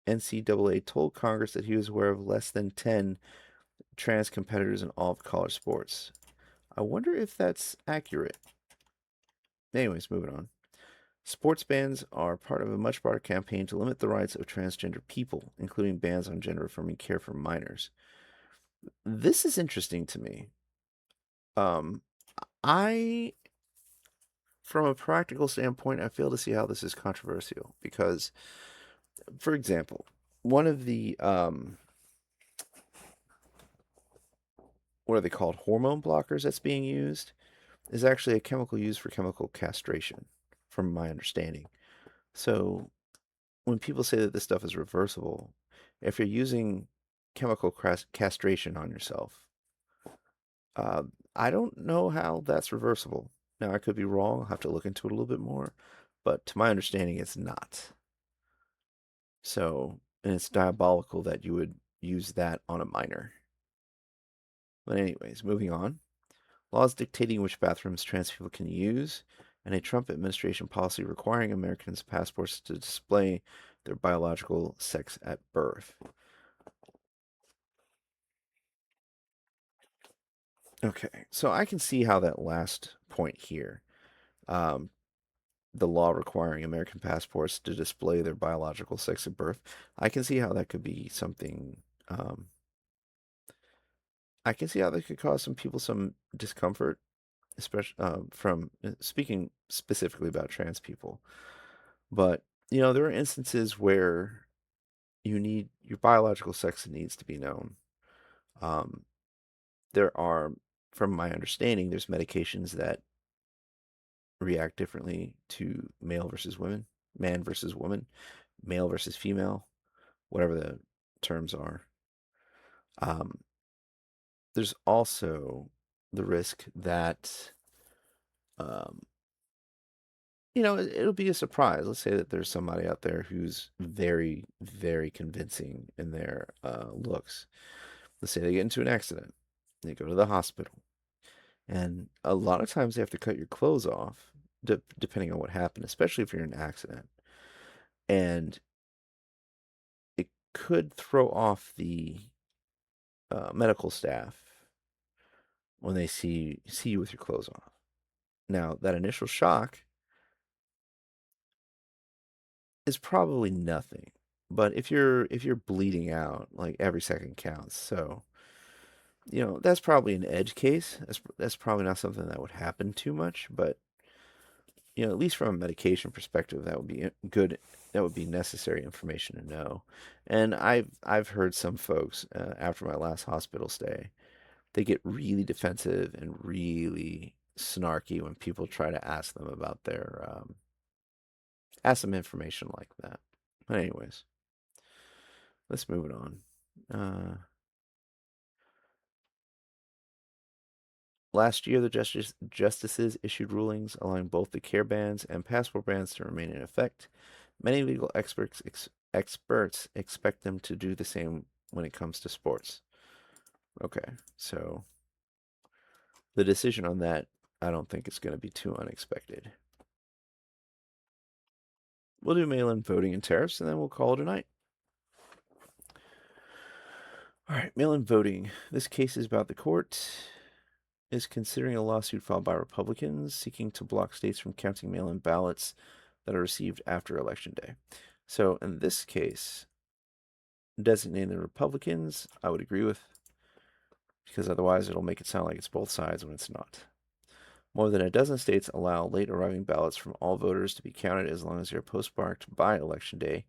NCAA told Congress that he was aware of less than 10 trans competitors in all of college sports. I wonder if that's accurate. Anyways, moving on. Sports bans are part of a much broader campaign to limit the rights of transgender people, including bans on gender affirming care for minors. This is interesting to me. Um, I, from a practical standpoint, I fail to see how this is controversial because, for example, one of the what are they called? Hormone blockers that's being used is actually a chemical used for chemical castration, from my understanding. So when people say that this stuff is reversible, if you're using chemical castration on yourself, uh, I don't know how that's reversible. Now, I could be wrong. I'll have to look into it a little bit more. But to my understanding, it's not. So, and it's diabolical that you would use that on a minor. But, anyways, moving on. Laws dictating which bathrooms trans people can use, and a Trump administration policy requiring Americans' passports to display their biological sex at birth. Okay, so I can see how that last point here, um, the law requiring American passports to display their biological sex at birth, I can see how that could be something. I can see how that could cause some people some discomfort, especially from speaking specifically about trans people. But there are instances where you need your biological sex needs to be known. Um, there are, from my understanding, there's medications that react differently to male versus women, man versus woman, male versus female, whatever the terms are. Um, there's also the risk that, um, it'll be a surprise. Let's say that there's somebody out there who's very, very convincing in their looks. Let's say they get into an accident, they go to the hospital, and a lot of times they have to cut your clothes off depending on what happened, especially if you're in an accident. And it could throw off the medical staff when they see you with your clothes off. Now, that initial shock is probably nothing, but if you're bleeding out, like every second counts. So that's probably an edge case. That's probably not something that would happen too much, but at least from a medication perspective, that would be good. That would be necessary information to know. And I've heard some folks after my last hospital stay, they get really defensive and really snarky when people try to ask them about their ask them information like that. But anyways, let's move it on. Last year, the justices issued rulings allowing both the care bans and passport bans to remain in effect. Many legal experts expect them to do the same when it comes to sports. Okay, so the decision on that, I don't think it's going to be too unexpected. We'll do mail-in voting and tariffs, and then we'll call it a night. All right, mail-in voting. This case is about the court is considering a lawsuit filed by Republicans seeking to block states from counting mail-in ballots that are received after Election Day. So in this case, designating the Republicans, I would agree with, because otherwise it'll make it sound like it's both sides when it's not. More than a dozen states allow late arriving ballots from all voters to be counted as long as they're postmarked by Election Day,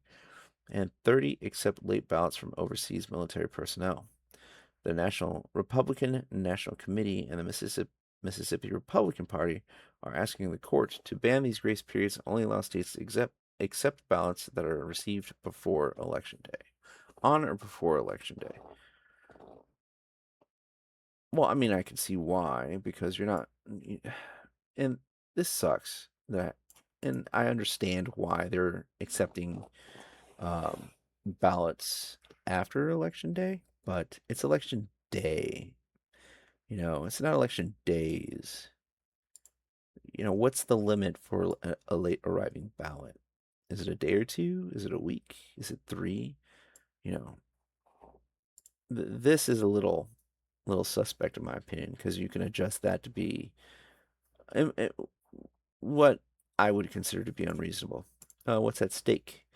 and 30 accept late ballots from overseas military personnel. The Republican National Committee and the Mississippi Republican Party are asking the court to ban these grace periods and only allow states to accept ballots that are received before Election Day. On or before Election Day. Well, I mean, I can see why, because you're not, and this sucks that, and I understand why they're accepting ballots after Election Day, but it's Election Day. It's not election days. What's the limit for a late arriving ballot? Is it a day or two? Is it a week? Is it 3? You know, this is a little suspect in my opinion, because you can adjust that to be what I would consider to be unreasonable. What's at stake?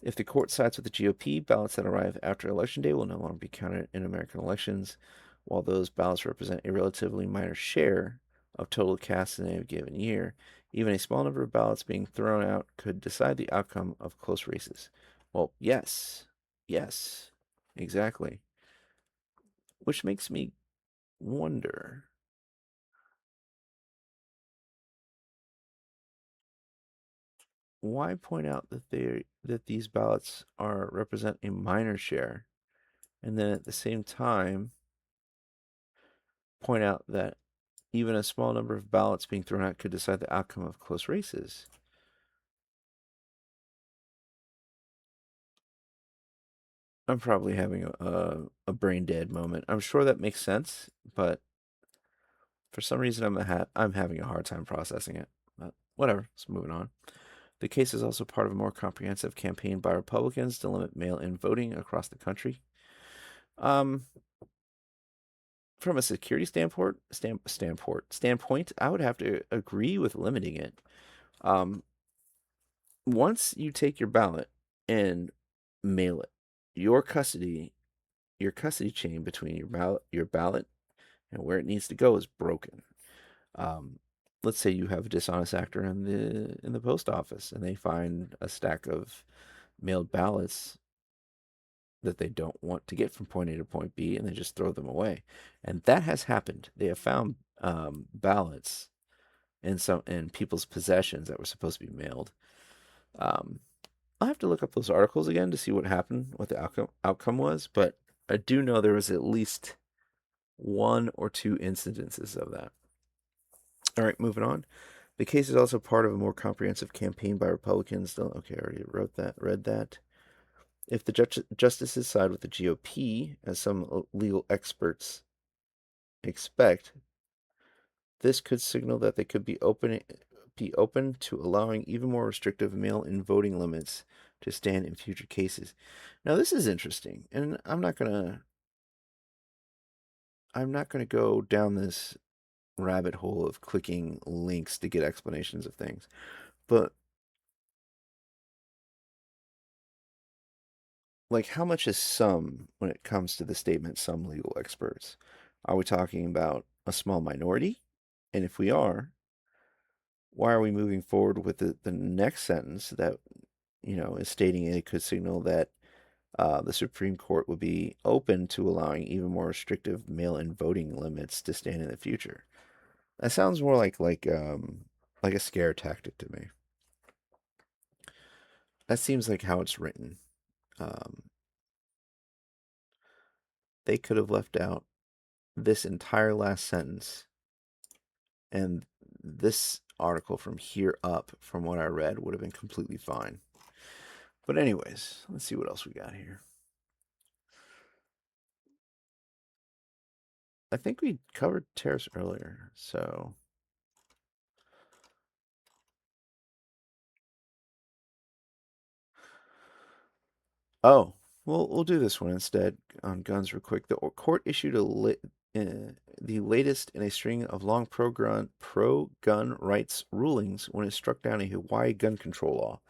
If the court sides with the GOP, ballots that arrive after Election Day will no longer be counted in American elections, while those ballots represent a relatively minor share of total cast in a given year. Even a small number of ballots being thrown out could decide the outcome of close races. Well, yes, exactly. Which makes me wonder, why point out that these ballots represent a minor share, and then at the same time point out that even a small number of ballots being thrown out could decide the outcome of close races. I'm probably having a brain dead moment. I'm sure that makes sense, but for some reason I'm having a hard time processing it. But whatever, let's moving on. The case is also part of a more comprehensive campaign by Republicans to limit mail-in voting across the country. From a security standpoint, I would have to agree with limiting it. Once you take your ballot and mail it, your custody chain between your ballot and where it needs to go is broken. Let's say you have a dishonest actor in the post office and they find a stack of mailed ballots that they don't want to get from point A to point B, and they just throw them away. And that has happened. They have found ballots in people's possessions that were supposed to be mailed. I'll have to look up those articles again to see what happened, what the outcome was, but I do know there was at least 1 or 2 incidences of that. All right, moving on. The case is also part of a more comprehensive campaign by Republicans. Okay, I already read that. If the justices side with the GOP, as some legal experts expect, this could signal that they could be be open to allowing even more restrictive mail-in voting limits to stand in future cases. Now, this is interesting, and I'm not gonna go down this rabbit hole of clicking links to get explanations of things. But like, how much is some when it comes to the statement some legal experts? Are we talking about a small minority? And if we are, why are we moving forward with the next sentence that, is stating it could signal that the Supreme Court would be open to allowing even more restrictive mail-in voting limits to stand in the future? That sounds more like a scare tactic to me. That seems like how it's written. Um, they could have left out this entire last sentence, and this article from here up, from what I read, would have been completely fine. But anyways, let's see what else we got here. I think we covered tariffs earlier, so oh, we'll do this one instead on guns real quick. The court issued the latest in a string of long pro-gun rights rulings when it struck down a Hawaii gun control law.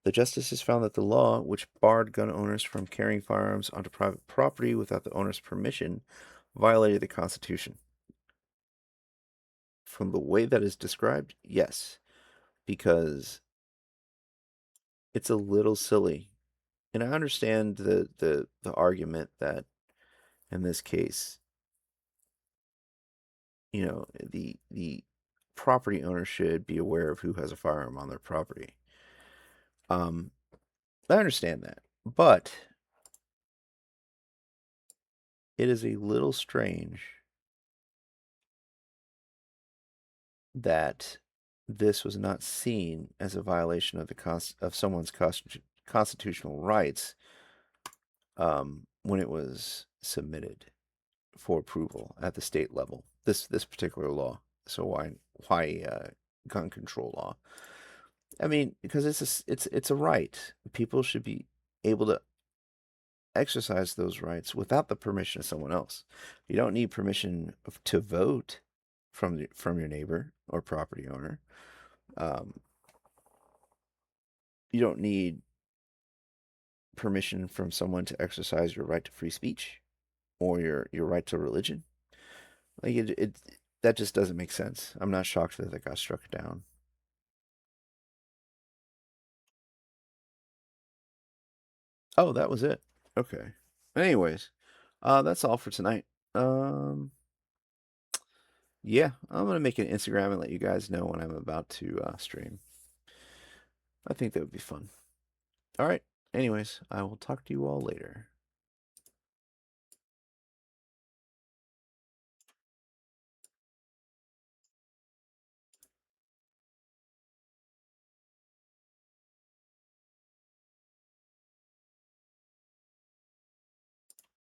The justices found that the law, which barred gun owners from carrying firearms onto private property without the owner's permission, violated the Constitution. From the way that is described, yes, because it's a little silly. And I understand the argument that in this case, the property owner should be aware of who has a firearm on their property. Um, I understand that, but it is a little strange that this was not seen as a violation of of someone's constitutional rights when it was submitted for approval at the state level. This particular law. So why gun control law? I mean, because it's a right. People should be able to exercise those rights without the permission of someone else. You don't need permission to vote from your neighbor or property owner. Um, you don't need permission from someone to exercise your right to free speech or your right to religion. Like it that just doesn't make sense. I'm not shocked that got struck down. Oh, that was it. Okay. Anyways, that's all for tonight. Um, yeah, I'm gonna make an Instagram and let you guys know when I'm about to stream. I think that would be fun. All right. Anyways, I will talk to you all later.